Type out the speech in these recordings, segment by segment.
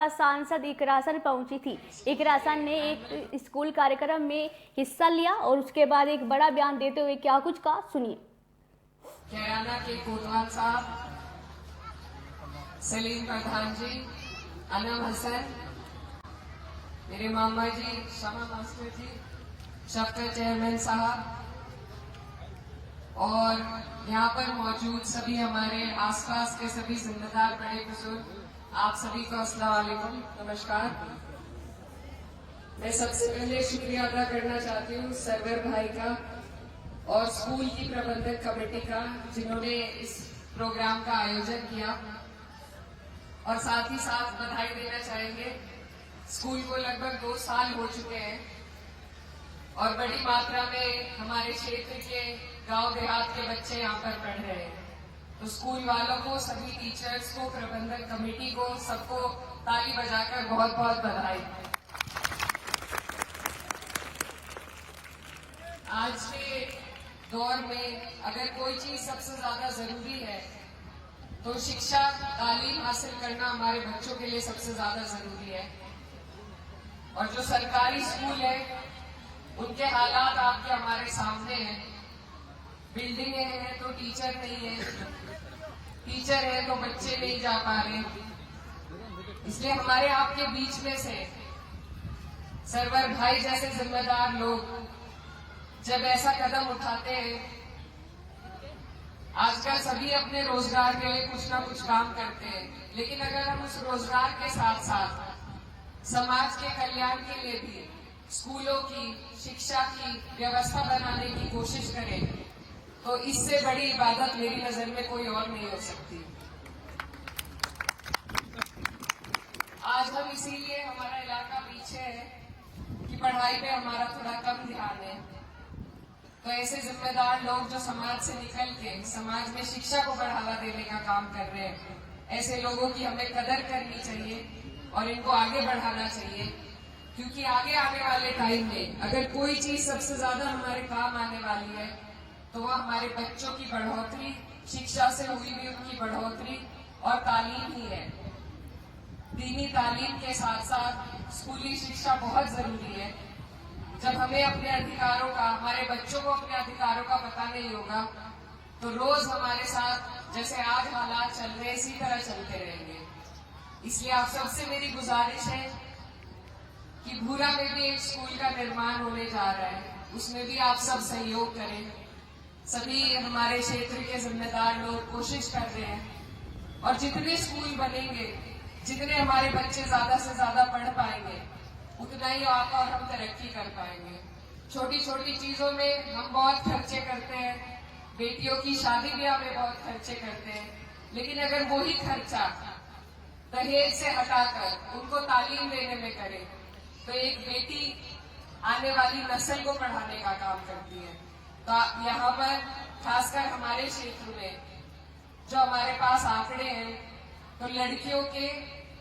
सांसद इकरासन पहुंची थी। इकरासन ने एक स्कूल कार्यक्रम में हिस्सा लिया और उसके बाद एक बड़ा बयान देते हुए क्या कुछ कहा, सुनिए। कैराना के कोतवाल साहब, सलीम प्रधान जी, अनम हसन, मेरे मामा जी, शमा मास्टर जी, शफकत चेयरमैन साहब और यहाँ पर मौजूद सभी हमारे आसपास के सभी जिम्मेदार बड़े बुजुर्ग, आप सभी को अस्सलाम वालेकुम, नमस्कार। मैं सबसे पहले शुक्रिया अदा करना चाहती हूँ सरवर भाई का और स्कूल की प्रबंधक कमेटी का, जिन्होंने इस प्रोग्राम का आयोजन किया। और साथ ही साथ बधाई देना चाहेंगे, स्कूल को लगभग 2 साल हो चुके हैं और बड़ी मात्रा में हमारे क्षेत्र के गांव देहात के बच्चे यहाँ पर पढ़ रहे हैं। तो स्कूल वालों को, सभी टीचर्स को, प्रबंधक कमेटी को, सबको ताली बजाकर बहुत बहुत बधाई। आज के दौर में अगर कोई चीज सबसे ज्यादा जरूरी है तो शिक्षा, तालीम हासिल करना हमारे बच्चों के लिए सबसे ज्यादा जरूरी है। और जो सरकारी स्कूल है उनके हालात आपके हमारे सामने हैं। बिल्डिंगें हैं तो टीचर नहीं है, टीचर है तो बच्चे नहीं जा पा रहे। इसलिए हमारे आपके बीच में से सरवर भाई जैसे जिम्मेदार लोग जब ऐसा कदम उठाते हैं, आजकल सभी अपने रोजगार के लिए कुछ ना कुछ काम करते हैं, लेकिन अगर हम उस रोजगार के साथ साथ समाज के कल्याण के लिए भी स्कूलों की शिक्षा की व्यवस्था बनाने की कोशिश करें तो इससे बड़ी इबादत मेरी नजर में कोई और नहीं हो सकती। आज हम इसीलिए, हमारा इलाका पीछे है कि पढ़ाई पे हमारा थोड़ा कम ध्यान है। तो ऐसे जिम्मेदार लोग जो समाज से निकल के समाज में शिक्षा को बढ़ावा देने का काम कर रहे हैं, ऐसे लोगों की हमें कदर करनी चाहिए और इनको आगे बढ़ाना चाहिए। क्योंकि आगे आने वाले टाइम में अगर कोई चीज सबसे ज्यादा हमारे काम आने वाली है तो वह हमारे बच्चों की बढ़ोतरी, शिक्षा से हुई भी उनकी बढ़ोतरी और तालीम ही है। दीनी तालीम के साथ साथ स्कूली शिक्षा बहुत जरूरी है। जब हमें अपने अधिकारों का, हमारे बच्चों को अपने अधिकारों का पता नहीं होगा तो रोज हमारे साथ जैसे आज हालात चल रहे इसी तरह चलते रहेंगे। इसलिए आप सबसे मेरी गुजारिश है कि भूरा में भी एक स्कूल का निर्माण होने जा रहा है, उसमें भी आप सब सहयोग करें। सभी हमारे क्षेत्र के जिम्मेदार लोग कोशिश कर रहे हैं और जितने स्कूल बनेंगे, जितने हमारे बच्चे ज्यादा से ज्यादा पढ़ पाएंगे, उतना ही आप और हम तरक्की कर पाएंगे। छोटी छोटी चीजों में हम बहुत खर्चे करते हैं, बेटियों की शादी ब्याह में बहुत खर्चे करते हैं, लेकिन अगर वही खर्चा दहेज से हटाकर उनको तालीम देने में करें तो एक बेटी आने वाली नस्ल को पढ़ाने का काम करती है। तो यहाँ पर खासकर हमारे क्षेत्र में जो हमारे पास आंकड़े हैं, तो लड़कियों के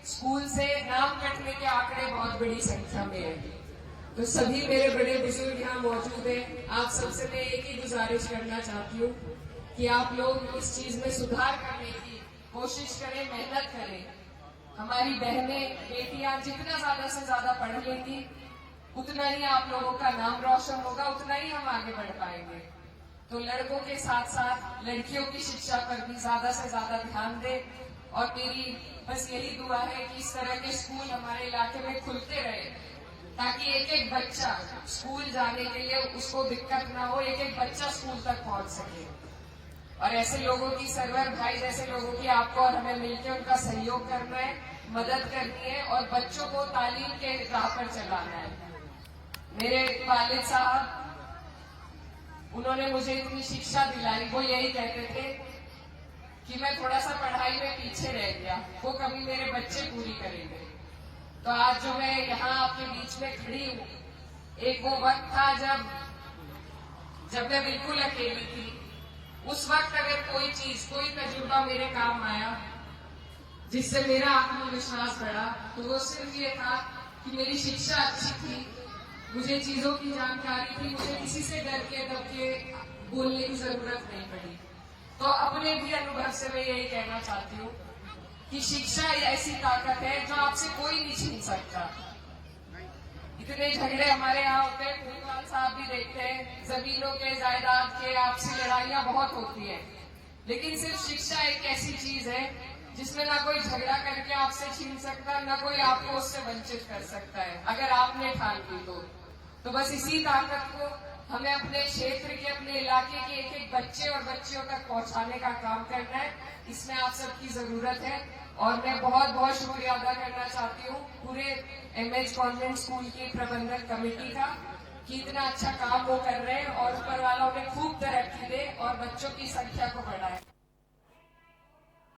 स्कूल से नाम कटने के आंकड़े बहुत बड़ी संख्या में हैं। तो सभी मेरे बड़े बुजुर्ग यहाँ मौजूद हैं, आप सबसे मैं एक ही गुजारिश करना चाहती हूँ कि आप लोग इस चीज में सुधार करने की कोशिश करें, मेहनत करें। हमारी बहनें, बेटियां जितना ज्यादा से ज्यादा पढ़ लेंगी उतना ही आप लोगों का नाम रोशन होगा, उतना ही हम आगे बढ़ पाएंगे। तो लड़कों के साथ साथ लड़कियों की शिक्षा पर भी ज्यादा से ज्यादा ध्यान दें और मेरी बस यही दुआ है कि इस तरह के स्कूल हमारे इलाके में खुलते रहे ताकि एक एक बच्चा स्कूल जाने के लिए उसको दिक्कत ना हो, एक एक बच्चा स्कूल तक पहुंच सके। और ऐसे लोगों की, सरवर भाई जैसे लोगों की आपको और हमें मिलकर उनका सहयोग करना है, मदद करनी है और बच्चों को तालीम के राह पर चलाना है। मेरे वालिद साहब, उन्होंने मुझे इतनी शिक्षा दिलाई, वो यही कहते थे कि मैं थोड़ा सा पढ़ाई में पीछे रह गया, वो कभी मेरे बच्चे पूरी करेंगे। तो आज जो मैं यहाँ आपके बीच में खड़ी हूँ, एक वो वक्त था जब मैं बिल्कुल अकेली थी। उस वक्त अगर कोई चीज, कोई तजुर्बा मेरे काम आया जिससे मेरा आत्मविश्वास बढ़ा तो वो सिर्फ ये था कि मेरी शिक्षा अच्छी थी, मुझे चीजों की जानकारी थी, मुझे किसी से डर के दब के बोलने की जरूरत नहीं पड़ी। तो अपने भी अनुभव से मैं यही कहना चाहती हूँ कि शिक्षा ऐसी ताकत है जो आपसे कोई नहीं छीन सकता। इतने झगड़े हमारे यहाँ होते हैं, फूलवाल साहब भी देखते हैं, जमीनों के, जायदाद के, आपसी लड़ाइयां बहुत होती हैं, लेकिन सिर्फ शिक्षा एक ऐसी चीज है जिसमें ना कोई झगड़ा करके आपसे छीन सकता, ना कोई आपको उससे वंचित कर सकता है, अगर आपने ठान ली तो बस इसी ताकत को हमें अपने क्षेत्र के, अपने इलाके के एक एक बच्चे और बच्चियों तक पहुंचाने का काम करना है। इसमें आप सबकी जरूरत है और मैं बहुत बहुत शुक्रिया अदा करना चाहती हूँ पूरे एमएच कॉन्वेंट स्कूल की प्रबंधन कमेटी का कि इतना अच्छा काम वो कर रहे हैं और ऊपर वाला उन्हें खूब तरक्की दे और बच्चों की संख्या को बढ़ाए।